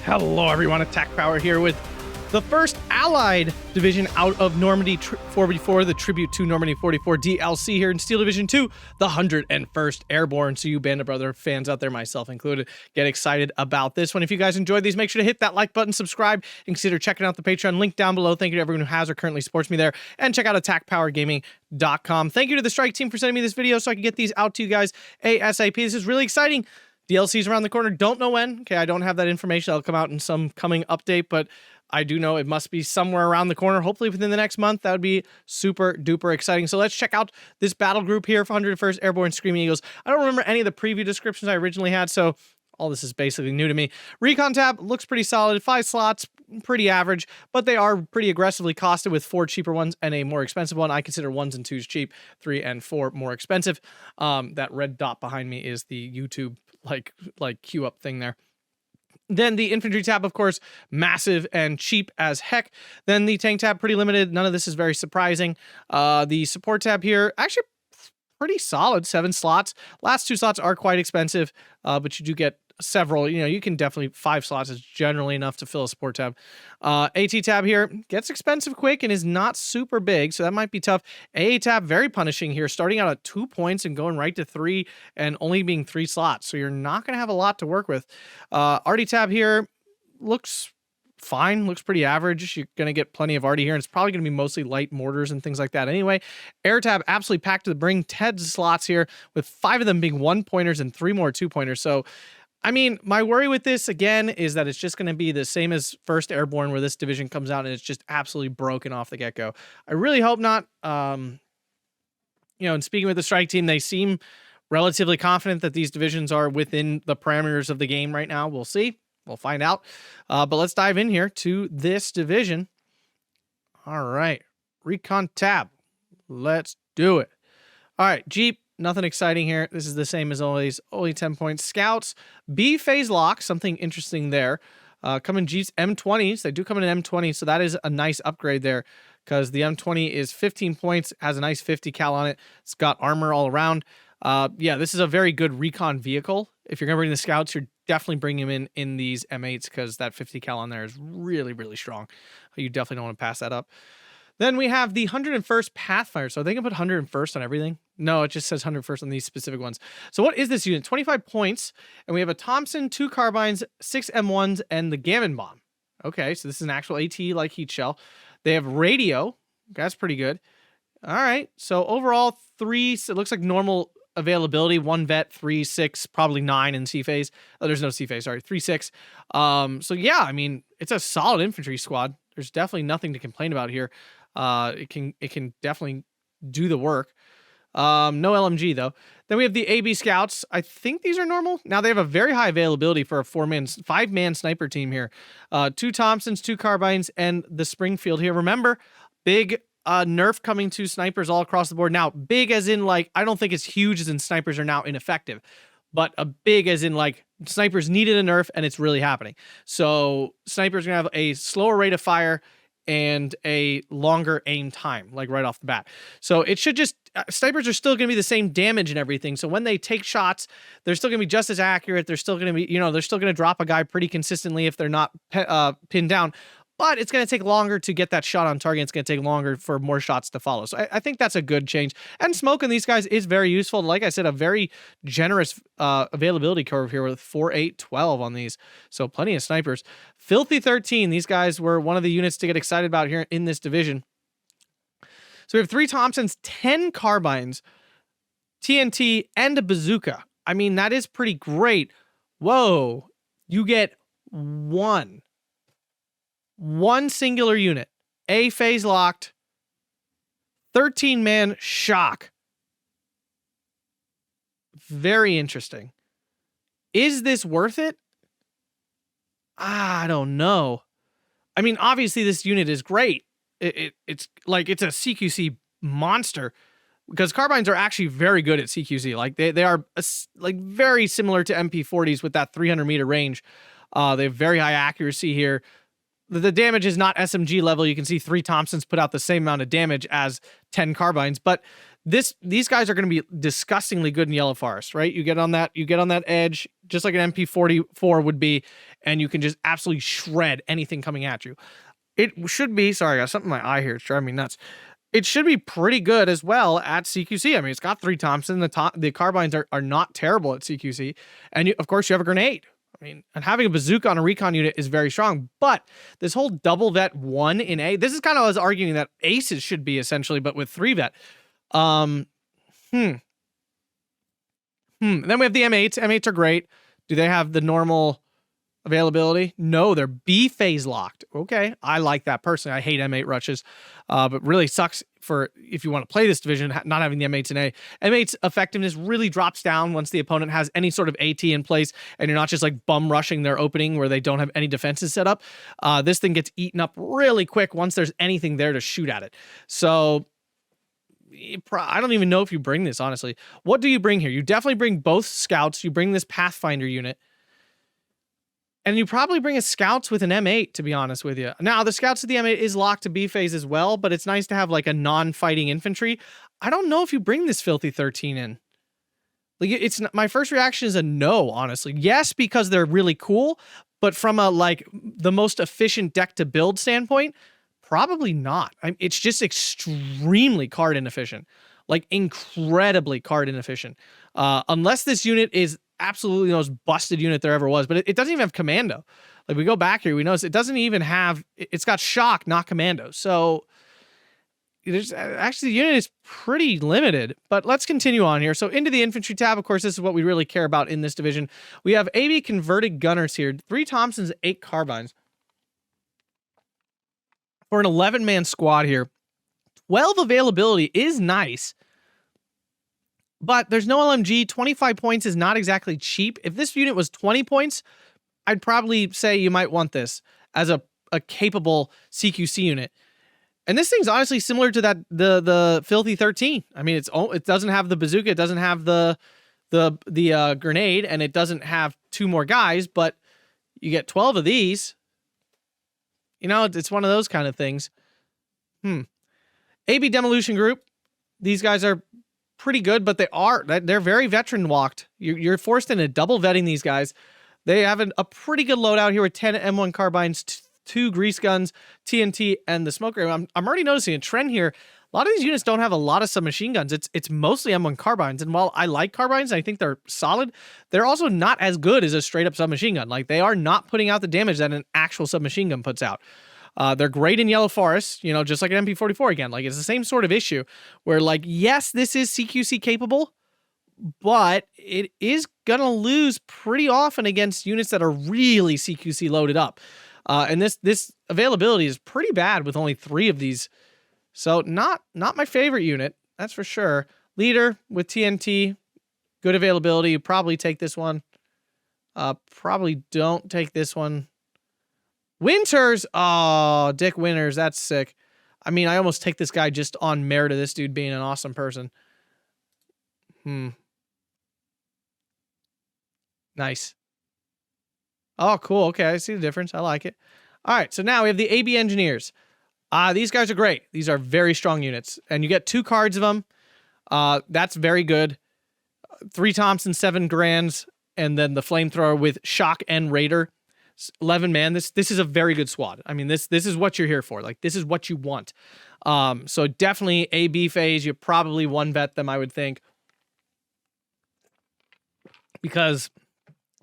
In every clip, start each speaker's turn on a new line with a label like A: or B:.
A: Hello everyone, Atkpwr here with the first Allied division out of Normandy 4v4, the Tribute to Normandy 44 DLC here in Steel Division 2, the 101st Airborne. So you Band of Brother fans out there, myself included, get excited about this one. If you guys enjoyed these, make sure to hit that like button, subscribe, and consider checking out the Patreon link down below. Thank you to everyone who has or currently supports me there, and check out Atkpwrgaming.com. Thank you to the Strike Team for sending me this video so I can get these out to you guys ASAP. This is really exciting. DLC's around the corner. Don't know when. Okay, I don't have that information. That'll come out in some coming update, but I do know it must be somewhere around the corner, hopefully within the next month. That would be super duper exciting. So let's check out this battle group here for 101st Airborne Screaming Eagles. I don't remember any of the preview descriptions I originally had, so all this is basically new to me. Recon tab looks pretty solid. 5 slots, pretty average, but they are pretty aggressively costed with 4 cheaper ones and a more expensive one. I consider 1s and 2s cheap, 3 and 4 more expensive. That red dot behind me is the YouTube like queue up thing there. Then the infantry tab, of course, massive and cheap as heck. Then the tank tab, pretty limited. None of this is very surprising. The support tab here, actually pretty solid, 7 slots. Last 2 slots are quite expensive, but you do get several. You know, you can definitely, 5 slots is generally enough to fill a support tab. AT tab here gets expensive quick and is not super big, so that might be tough. AA tab, very punishing here, starting out at 2 points and going right to 3 and only being 3 slots, so you're not going to have a lot to work with. RD tab here looks fine, looks pretty average. You're going to get plenty of RD here, and it's probably going to be mostly light mortars and things like that anyway. Air tab, absolutely packed to the brim. 10 slots here, with 5 of them being 1-pointers and 3 more 2-pointers, so I mean, my worry with this, again, is that it's just going to be the same as 1st Airborne, where this division comes out and it's just absolutely broken off the get-go. I really hope not. You know, and speaking with the strike team, they seem relatively confident that these divisions are within the parameters of the game right now. We'll see. We'll find out. But let's dive in here to this division. All right. Recon tab. Let's do it. All right. Jeep. Nothing exciting here. This is the same as always. Only 10 points. Scouts, B phase lock. Something interesting there. Come in Jeeps M20s. They do come in an M20, so that is a nice upgrade there because the M20 is 15 points, has a nice 50 cal on it. It's got armor all around. Yeah, this is a very good recon vehicle. If you're going to bring the Scouts, you're definitely bringing them in these M8s because that 50 cal on there is really, really strong. You definitely don't want to pass that up. Then we have the 101st Pathfinder. So they can put 101st on everything. No, it just says 101st on these specific ones. So what is this unit? 25 points. And we have a Thompson, 2 carbines, 6 M1s, and the Gammon Bomb. Okay, so this is an actual AT like heat shell. They have radio. That's pretty good. All right. So overall, 3, so it looks like normal availability. 1 vet, 3, 6, probably 9 in C phase. Oh, there's no C phase, sorry. 3, 6. So yeah, I mean, it's a solid infantry squad. There's definitely nothing to complain about here. It can definitely do the work. No LMG though. Then we have the AB Scouts. I think these are normal. Now they have a very high availability for a 5-man sniper team here. 2 Thompsons, 2 carbines, and the Springfield here. Remember, big nerf coming to snipers all across the board. Now, big as in like, I don't think it's huge as in snipers are now ineffective, but a big as in like snipers needed a nerf and it's really happening. So snipers are gonna have a slower rate of fire and a longer aim time, like right off the bat. So it should just, snipers are still going to be the same damage and everything. So when they take shots, they're still going to be just as accurate. They're still going to be, you know, they're still going to drop a guy pretty consistently if they're not pinned down. But it's going to take longer to get that shot on target. It's going to take longer for more shots to follow. So I think that's a good change. And smoke on these guys is very useful. Like I said, a very generous availability curve here with 4, 8, 12 on these. So plenty of snipers. Filthy 13. These guys were one of the units to get excited about here in this division. So we have 3 Thompsons, 10 carbines, TNT, and a bazooka. I mean, that is pretty great. Whoa. You get one singular unit, A phase locked, 13-man shock. Very interesting. Is this worth it? I don't know. I mean, obviously this unit is great. It's like it's a CQC monster because carbines are actually very good at CQC. Like they are like very similar to MP40s with that 300-meter range. They have very high accuracy here. The damage is not SMG level. You can see 3 Thompsons put out the same amount of damage as 10 carbines, but these guys are going to be disgustingly good in Yellow Forest, right? You get on that edge, just like an MP44 would be, and you can just absolutely shred anything coming at you. It should be, sorry, I got something in my eye here. It's driving me nuts. It should be pretty good as well at CQC. I mean, it's got 3 Thompson. The carbines are not terrible at CQC. And of course, you have a grenade. I mean, and having a bazooka on a recon unit is very strong. But this whole double vet 1 in A, this is kind of what I was arguing that aces should be essentially, but with 3 vet. Then we have the M8s. M8s are great. Do they have the normal availability? No, they're B phase locked. Okay, I like that personally. I hate M8 rushes, but really sucks for if you want to play this division, not having the M8s in A. M8's effectiveness really drops down once the opponent has any sort of AT in place, and you're not just like bum rushing their opening where they don't have any defenses set up. This thing gets eaten up really quick once there's anything there to shoot at it. So I don't even know if you bring this, honestly. What do you bring here? You definitely bring both scouts. You bring this Pathfinder unit. And you probably bring a scouts with an M8, to be honest with you. Now, the scouts with the M8 is locked to B phase as well, but it's nice to have like a non-fighting infantry. I don't know if you bring this Filthy 13 in. Like, it's my first reaction is a no, honestly. Yes, because they're really cool, but from a like the most efficient deck to build standpoint, probably not. It's just extremely card inefficient, like incredibly card inefficient. Unless this unit is absolutely the most busted unit there ever was, but it doesn't even have commando. Like, we go back here, we notice it doesn't even have, it's got shock, not commando. So there's actually the unit is pretty limited, but let's continue on here. So into the infantry tab, of course, this is what we really care about in this division. We have AB converted gunners here, 3 Thompsons, 8 carbines for an 11-man squad here. 12 availability is nice, but there's no LMG. 25 points is not exactly cheap. If this unit was 20 points, I'd probably say you might want this as a capable CQC unit. And this thing's honestly similar to that the Filthy 13. I mean, it doesn't have the bazooka, it doesn't have the grenade, and it doesn't have 2 more guys, but you get 12 of these. You know, it's one of those kind of things. AB Demolition Group. These guys are pretty good, but they're very veteran walked. You're forced into double vetting these guys. They have a pretty good loadout here with 10 M1 carbines, 2 grease guns, TNT, and the smoke ray. I'm already noticing a trend here. A lot of these units don't have a lot of submachine guns. It's mostly M1 carbines, and while I like carbines, I think they're solid, they're also not as good as a straight-up submachine gun. Like, they are not putting out the damage that an actual submachine gun puts out. They're great in Yellow Forest, you know, just like an MP44 again. Like, it's the same sort of issue where, like, yes, this is CQC capable, but it is gonna lose pretty often against units that are really CQC loaded up. And this availability is pretty bad with only 3 of these. So not my favorite unit, that's for sure. Leader with TNT, good availability. You probably take this one. Probably don't take this one. Winters, oh, Dick Winters, that's sick. I mean, I almost take this guy just on merit of this dude being an awesome person. Nice. Oh, cool. Okay, I see the difference. I like it. All right, so now we have the AB Engineers. These guys are great. These are very strong units, and you get 2 cards of them. That's very good. 3 Thompson, 7 Grands, and then the flamethrower with shock and raider. 11 man. This is a very good squad. I mean, this is what you're here for. Like, this is what you want. So definitely AB phase. You probably 1-vet them, I would think, because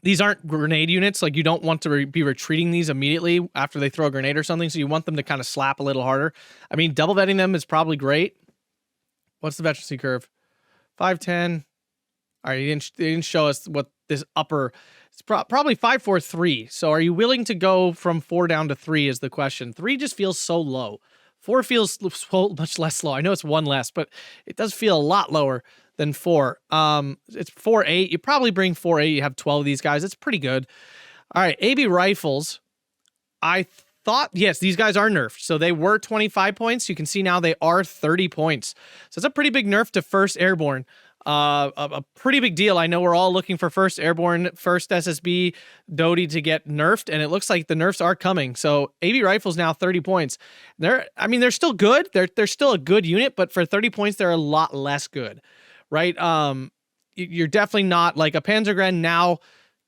A: these aren't grenade units. Like, you don't want to be retreating these immediately after they throw a grenade or something. So you want them to kind of slap a little harder. I mean, double vetting them is probably great. What's the veterancy curve? 510. All right, they didn't show us what this upper. It's probably 543. So are you willing to go from 4 down to 3 is the question. 3 just feels so low. 4 feels so much less low. I know it's 1 less, but it does feel a lot lower than 4. It's 4-8. You probably bring 4-8. You have 12 of these guys. It's pretty good. All right, AB rifles. I thought, yes, these guys are nerfed. So they were 25 points. You can see now they are 30 points. So it's a pretty big nerf to 1st Airborne. A pretty big deal. I know we're all looking for 1st Airborne, 1st SSB, Doty to get nerfed, and it looks like the nerfs are coming. So AB Rifles now 30 points. I mean, they're still good. They're still a good unit, but for 30 points, they're a lot less good, right? You're definitely not like a Panzergren now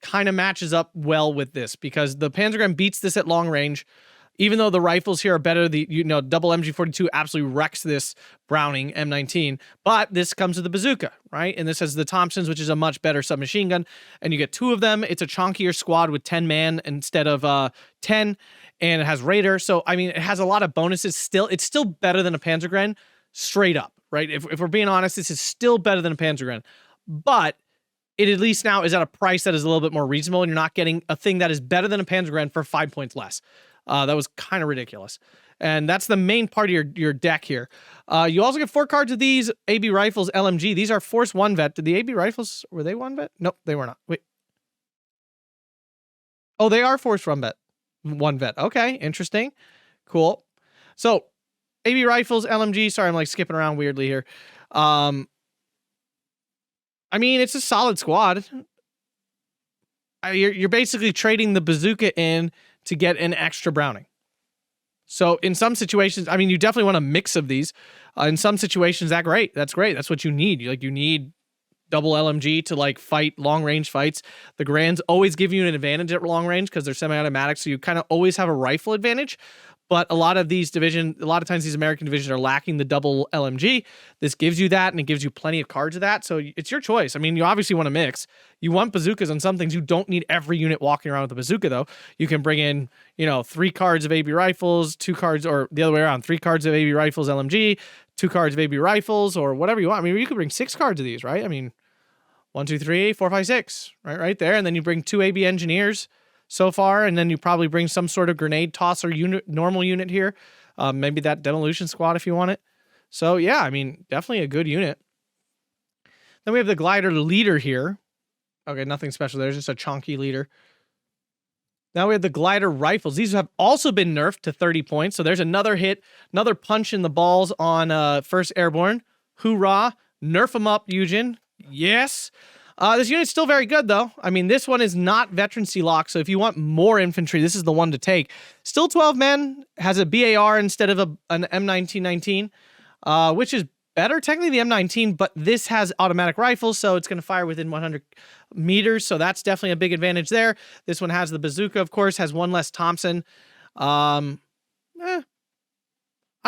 A: kind of matches up well with this because the Panzergren beats this at long range. Even though the rifles here are better, double MG42 absolutely wrecks this Browning M19, but this comes with the bazooka, right? And this has the Thompsons, which is a much better submachine gun, and you get 2 of them. It's a chunkier squad with 10 man instead of 10, and it has radar. So, I mean, it has a lot of bonuses still. It's still better than a Panzergren, straight up, right? If we're being honest, this is still better than a Panzergren, but it at least now is at a price that is a little bit more reasonable, and you're not getting a thing that is better than a Panzergren for 5 points less. That was kind of ridiculous. And that's the main part of your deck here. You also get 4 cards of these AB Rifles LMG. These are Force 1 vet. Did the AB Rifles, were they 1 vet? Nope, they were not. Wait. Oh, they are Force 1 vet. 1 vet. Okay, interesting. Cool. So, AB Rifles LMG. Sorry, I'm like skipping around weirdly here. I mean, it's a solid squad. You're basically trading the bazooka in to get an extra Browning. So in some situations, I mean, you definitely want a mix of these. In some situations, that's great. That's great. That's what you need. You need double LMG to like fight long range fights. The Grands always give you an advantage at long range because they're semi-automatic, so you kind of always have a rifle advantage. But a lot of times these American divisions are lacking the double LMG. This gives you that, and it gives you plenty of cards of that. So it's your choice. I mean, you obviously want to mix. You want bazookas on some things. You don't need every unit walking around with a bazooka, though. You can bring in, 3 cards of AB Rifles, 2 cards, or the other way around, 3 cards of AB Rifles LMG, 2 cards of AB Rifles, or whatever you want. I mean, you could bring 6 cards of these, right? I mean, 1, 2, 3, 4, 5, 6, right there. And then you bring 2 AB Engineers so far, and then you probably bring some sort of grenade tosser unit, normal unit here. Maybe that demolition squad if you want it. So yeah, I mean, definitely a good unit. Then we have the glider leader here. Okay, nothing special. There's just a chunky leader. Now we have the glider rifles. These have also been nerfed to 30 points. So there's another hit, another punch in the balls on 1st Airborne. Hoorah. Nerf them up, Eugen. Yes. This unit's still very good, though. I mean, this one is not veterancy locked, so if you want more infantry, this is the one to take. Still 12 men, has a BAR instead of an M1919, which is better, technically, the M19, but this has automatic rifles, so it's going to fire within 100 meters, so that's definitely a big advantage there. This one has the bazooka, of course, has 1 less Thompson. I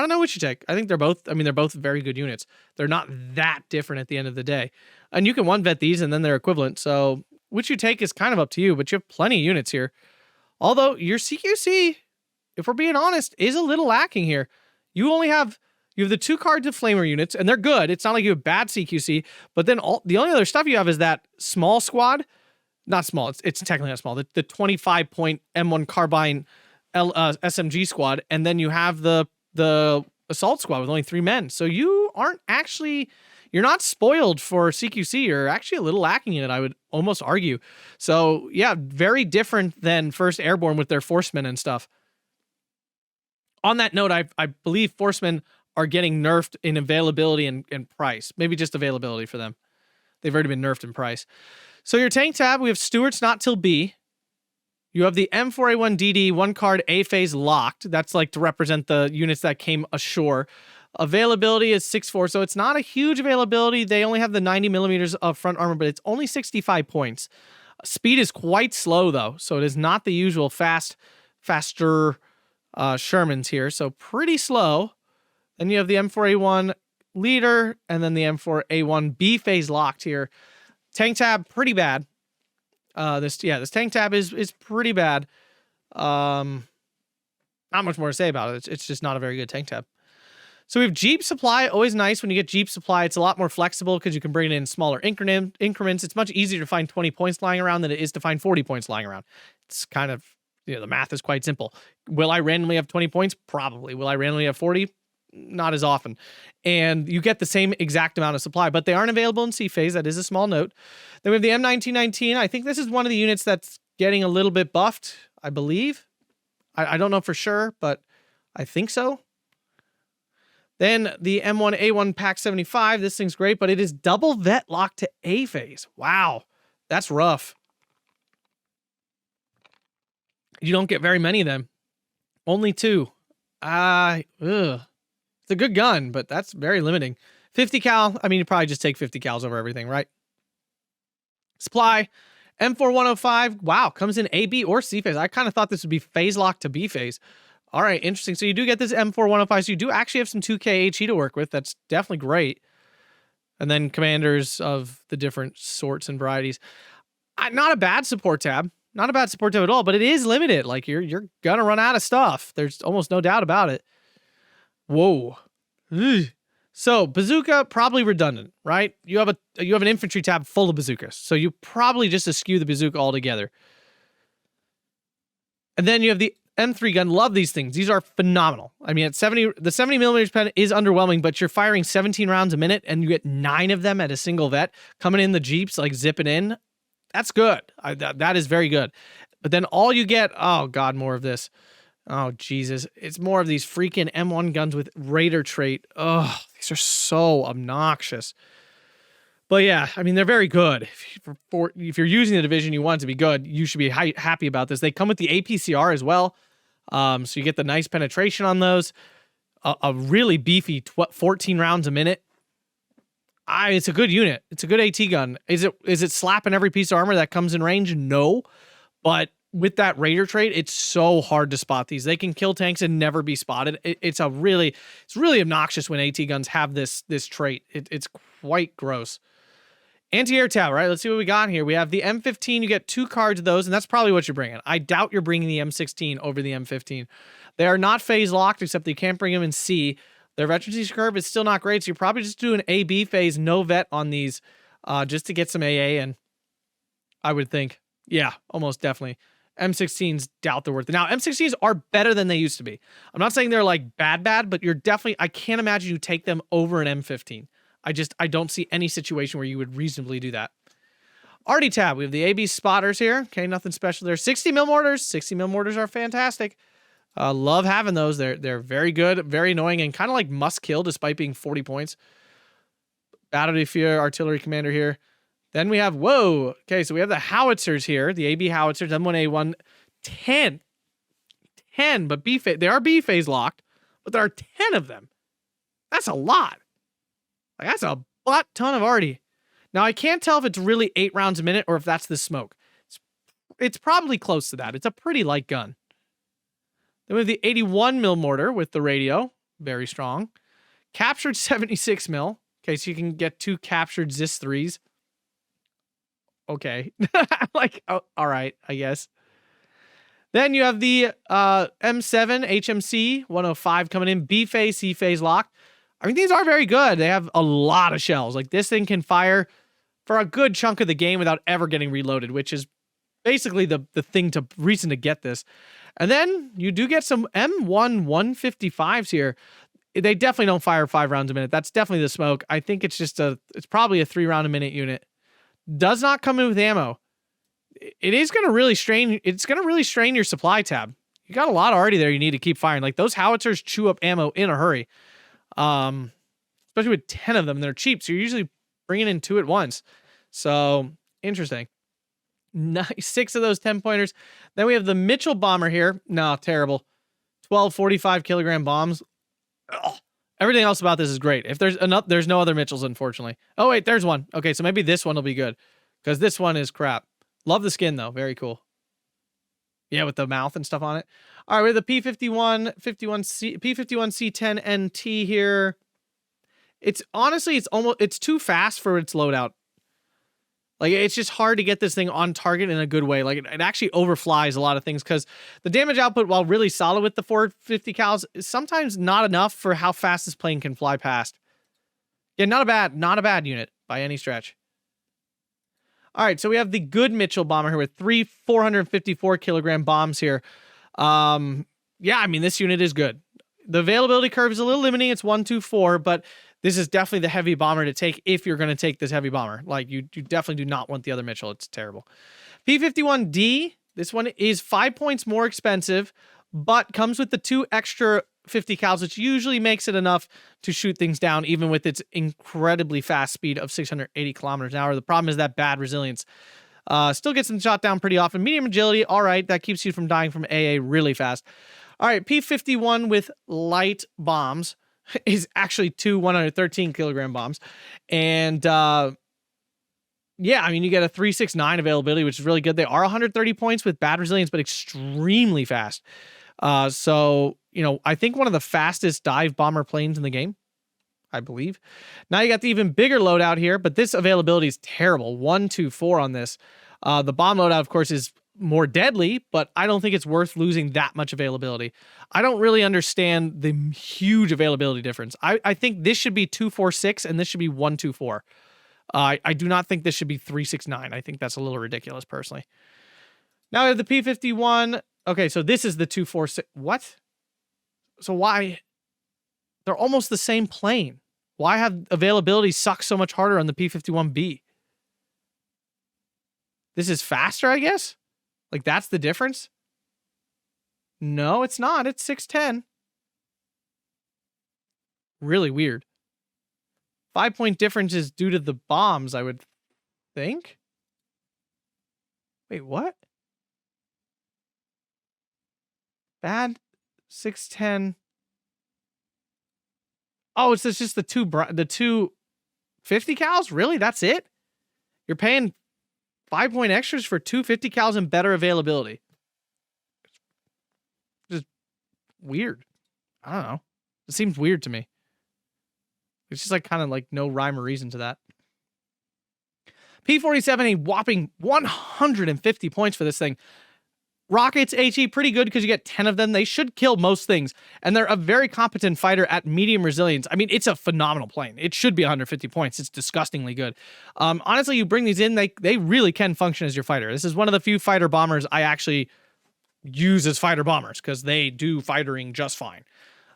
A: don't know which you take. I think they're both very good units. They're not that different at the end of the day. And you can 1-vet these and then they're equivalent. So which you take is kind of up to you, but you have plenty of units here. Although your CQC, if we're being honest, is a little lacking here. You have the 2 cards of Flamer units, and they're good. It's not like you have bad CQC, but then the only other stuff you have is that small squad. Not small, it's technically not small. The 25-point M1 carbine SMG squad, and then you have the assault squad with only 3 men. So you're not spoiled for CQC. You're actually a little lacking in it, I would almost argue. So yeah, very different than 1st Airborne with their Forcemen and stuff. On that note, I believe Forcemen are getting nerfed in availability and price. Maybe just availability for them. They've already been nerfed in price. So your tank tab, we have Stuart's not till B. You have the M4A1DD, 1 card A phase locked. That's like to represent the units that came ashore. Availability is 6.4, so it's not a huge availability. They only have the 90 millimeters of front armor, but it's only 65 points. Speed is quite slow, though, so it is not the usual faster Shermans here, so pretty slow. Then you have the M4A1 leader, and then the M4A1 B phase locked here. Tank tab, pretty bad. This tank tab is pretty bad. Not much more to say about it. It's just not a very good tank tab. So we have Jeep supply. Always nice when you get Jeep supply. It's a lot more flexible because you can bring it in smaller increments. It's much easier to find 20 points lying around than it is to find 40 points lying around. It's kind of, the math is quite simple. Will I randomly have 20 points? Probably. Will I randomly have 40? Not as often. And you get the same exact amount of supply, but they aren't available in C phase. That is a small note. Then we have the M1919. I think this is one of the units that's getting a little bit buffed, I believe. I don't know for sure, but I think so. Then the M1A1 Pack 75. This thing's great, but it is double vet locked to A phase. Wow, that's rough. You don't get very many of them. Only 2. It's a good gun, but that's very limiting. 50 cal. I mean, you probably just take 50 cals over everything, right? Supply. M4105. Wow, comes in A, B, or C phase. I kind of thought this would be phase locked to B phase. All right, interesting. So you do get this M4105. So you do actually have some 2K HE to work with. That's definitely great. And then commanders of the different sorts and varieties. Not a bad support tab. Not a bad support tab at all, but it is limited. Like you're gonna run out of stuff. There's almost no doubt about it. Whoa. Ugh. So bazooka, probably redundant, right? You have an infantry tab full of bazookas. So you probably just eschew the bazooka altogether. And then you have the M3 gun. Love these things. These are phenomenal. I mean, at 70, the 70 millimeters pen is underwhelming, but you're firing 17 rounds a minute and you get 9 of them at a single vet coming in the Jeeps, like zipping in. That's good. That is very good. But then all you get, oh God, more of this. Oh Jesus. It's more of these freaking M1 guns with Raider trait. Oh, these are so obnoxious. But yeah, I mean, they're very good. If you're using the division you want it to be good, you should be happy about this. They come with the APCR as well. So you get the nice penetration on those. A really beefy 14 rounds a minute. It's a good unit. It's a good AT gun. Is it slapping every piece of armor that comes in range? No. But with that Raider trait, it's so hard to spot these. They can kill tanks and never be spotted. It's really obnoxious when AT guns have this trait. It's quite gross. Anti-air tab, right? Let's see what we got here. We have the M15. You get 2 cards of those, and that's probably what you're bringing. I doubt you're bringing the M16 over the M15. They are not phase locked, except that you can't bring them in C. Their veterancy curve is still not great, so you're probably just doing A-B phase, no vet on these, just to get some AA in, I would think. Yeah, almost definitely. M16s, doubt they're worth it. Now, M16s are better than they used to be. I'm not saying they're like bad, but you're definitely, I can't imagine you take them over an M15. I don't see any situation where you would reasonably do that. RD tab, we have the AB spotters here. Okay, nothing special there. 60 mil mortars. 60 mil mortars are fantastic. Love having those. They're very good, very annoying, and kind of like must kill despite being 40 points. Battery fear, artillery commander here. Then we have, whoa. Okay, so we have the howitzers here, the AB howitzers, M1A1, 10, but B phase. They are B phase locked, but there are 10 of them. That's a lot. Like, that's a butt ton of arty. Now, I can't tell if it's really 8 rounds a minute or if that's the smoke. It's probably close to that. It's a pretty light gun. Then we have the 81 mil mortar with the radio. Very strong. Captured 76 mil. Okay, so you can get 2 captured Zis 3s. Okay. Like, oh, all right, I guess. Then you have the M7 HMC 105 coming in. B phase, C phase locked. I mean, these are very good. They have a lot of shells. Like, this thing can fire for a good chunk of the game without ever getting reloaded, which is basically the reason to get this. And then you do get some M1 155s here. They definitely don't fire 5 rounds a minute. That's definitely the smoke. I think it's probably a 3 round a minute unit. Does not come in with ammo. It's going to really strain your supply tab. You got a lot already there you need to keep firing. Like, those howitzers chew up ammo in a hurry. Especially with 10 of them. They're cheap, so you're usually bringing in 2 at once. So, interesting. Nice. 6 of those 10-pointers. Then we have the Mitchell bomber here. No, terrible. 12 45 kilogram bombs. Ugh. Everything else about this is great. If there's no other Mitchells, unfortunately. Oh, wait, there's one. Okay, so maybe this one will be good, because this one is crap. Love the skin, though. Very cool. Yeah, with the mouth and stuff on it. All right, we have the P51C10 NT here. It's honestly, it's too fast for its loadout. Like, it's just hard to get this thing on target in a good way. Like, it actually overflies a lot of things, because the damage output, while really solid with the 450 cals, is sometimes not enough for how fast this plane can fly past. Yeah, not a bad unit by any stretch. All right, so we have the good Mitchell bomber here with 3 454 kilogram bombs here. Yeah, I mean, this unit is good. The availability curve is a little limiting. It's 1, 2, 4, but this is definitely the heavy bomber to take if you're going to take this heavy bomber. Like, you definitely do not want the other Mitchell. It's terrible. P51D, this one is 5 points more expensive, but comes with the 2 extra 50 cals, which usually makes it enough to shoot things down, even with its incredibly fast speed of 680 kilometers an hour. The problem is that bad resilience. Still gets them shot down pretty often. Medium agility, all right, that keeps you from dying from AA really fast. All right, P51 with light bombs is actually 2 113 kilogram bombs. And yeah, I mean, you get a 369 availability, which is really good. They are 130 points with bad resilience, but extremely fast. So, you know, I think one of the fastest dive bomber planes in the game, I believe. Now you got the even bigger loadout here, but this availability is terrible. 124 on this. The bomb loadout, of course, is more deadly, but I don't think it's worth losing that much availability. I don't really understand the huge availability difference. I think this should be 246 and this should be 124. I do not think this should be 369. I think that's a little ridiculous, personally. Now we have the P51. Okay, so this is the 246. What? So why? They're almost the same plane. Why have availability suck so much harder on the P51B? This is faster, I guess? Like, that's the difference? No, it's not. It's 610. Really weird. 5-point difference is due to the bombs, I would think. Wait, what? Bad 610. Oh, it's just the two 50 cals? Really? That's it? You're paying 5-point extras for 2 50 cals and better availability. Just weird. I don't know. It seems weird to me. It's just like kind of like no rhyme or reason to that. P47, a whopping 150 points for this thing. Rockets, HE, pretty good because you get 10 of them. They should kill most things. And they're a very competent fighter at medium resilience. I mean, it's a phenomenal plane. It should be 150 points. It's disgustingly good. Honestly, you bring these in, they really can function as your fighter. This is one of the few fighter bombers I actually use as fighter bombers because they do fightering just fine.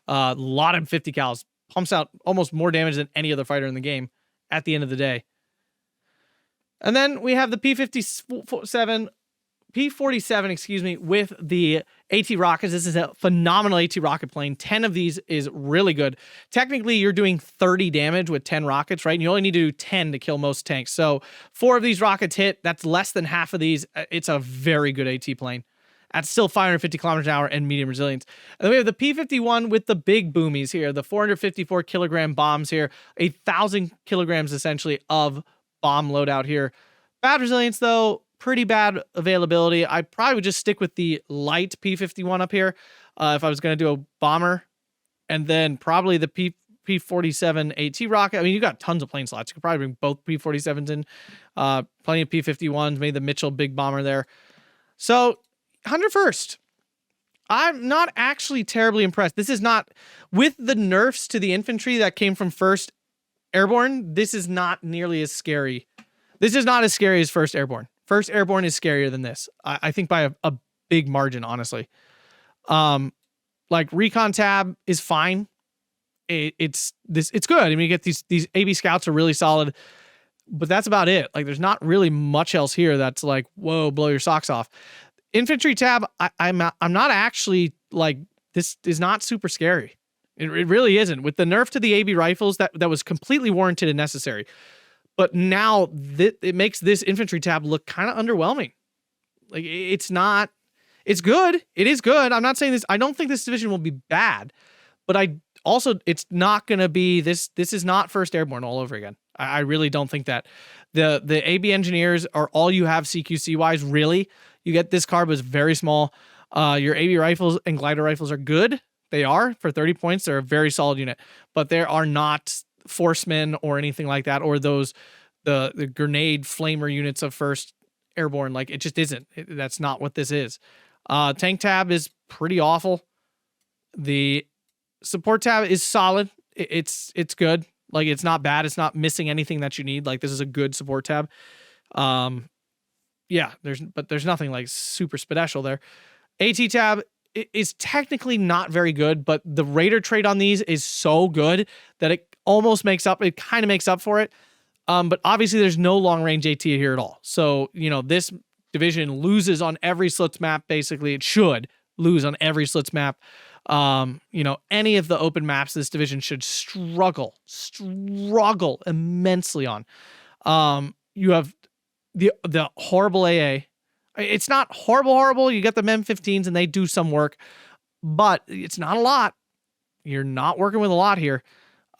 A: A lot of 50 cals. Pumps out almost more damage than any other fighter in the game at the end of the day. And then we have the P47, excuse me, with the AT rockets. This is a phenomenal AT rocket plane. 10 of these is really good. Technically, you're doing 30 damage with 10 rockets, right? And you only need to do 10 to kill most tanks. So 4 of these rockets hit. That's less than half of these. It's a very good AT plane. At still 550 kilometers an hour and medium resilience. And then we have the P51 with the big boomies here, the 454 kilogram bombs here, 1,000 kilograms essentially of bomb loadout here. Bad resilience though, pretty bad availability. I probably would just stick with the light P51 up here if I was going to do a bomber, and then probably the P47 AT rocket. I mean, you got tons of plane slots. You could probably bring both P47s in, plenty of P51s, maybe the Mitchell big bomber there. So 101st. I'm not actually terribly impressed. This is not, with the nerfs to the infantry that came from 1st Airborne, this is not nearly as scary. This is not as scary as 1st Airborne. 1st Airborne is scarier than this. I think by a big margin, honestly. Like Recon tab is fine. It's good. I mean, you get these AB scouts are really solid, but that's about it. Like, there's not really much else here that's like, whoa, blow your socks off. Infantry tab, I'm not actually like, this is not super scary. It really isn't. With the nerf to the AB rifles, that was completely warranted and necessary. But now it makes this infantry tab look kind of underwhelming. Like, it's not, it's good. It is good. I'm not saying this, I don't think this division will be bad, but it's not going to be, this is not 1st Airborne all over again. I really don't think that. The AB engineers are all you have CQC wise, really. You get this card, but it's very small. Your AB rifles and glider rifles are good. They are for 30 points. They're a very solid unit, but there are not forcemen or anything like that, or those the grenade flamer units of 1st Airborne. Like, it just isn't. That's not what this is. Tank tab is pretty awful. The support tab is solid. It's good. Like, it's not bad. It's not missing anything that you need. Like, this is a good support tab. Yeah, there's nothing like super special there. AT tab is technically not very good, but the Raider trait on these is so good that it almost makes up. It kind of makes up for it. But obviously there's no long range AT here at all. So, you know, this division loses on every slits map. Basically, it should lose on every Slits map. You know, any of the open maps this division should struggle immensely on. You have the horrible AA. It's not horrible. You get the MEM-15s and they do some work, but it's not a lot. You're not working with a lot here.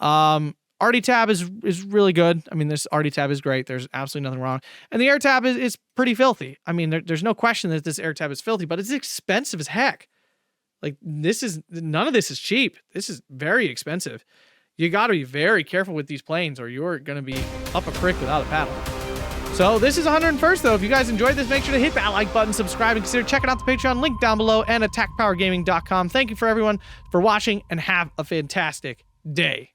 A: RD tab is really good. I mean, this RD tab is great. There's absolutely nothing wrong. And the air tab is pretty filthy. I mean, there's no question that this air tab is filthy, but it's expensive as heck. Like, none of this is cheap. This is very expensive. You got to be very careful with these planes or you're going to be up a creek without a paddle. So this is 101st, though. If you guys enjoyed this, make sure to hit that like button, subscribe, and consider checking out the Patreon link down below and Atkpwrgaming.com. Thank you for everyone for watching, and have a fantastic day.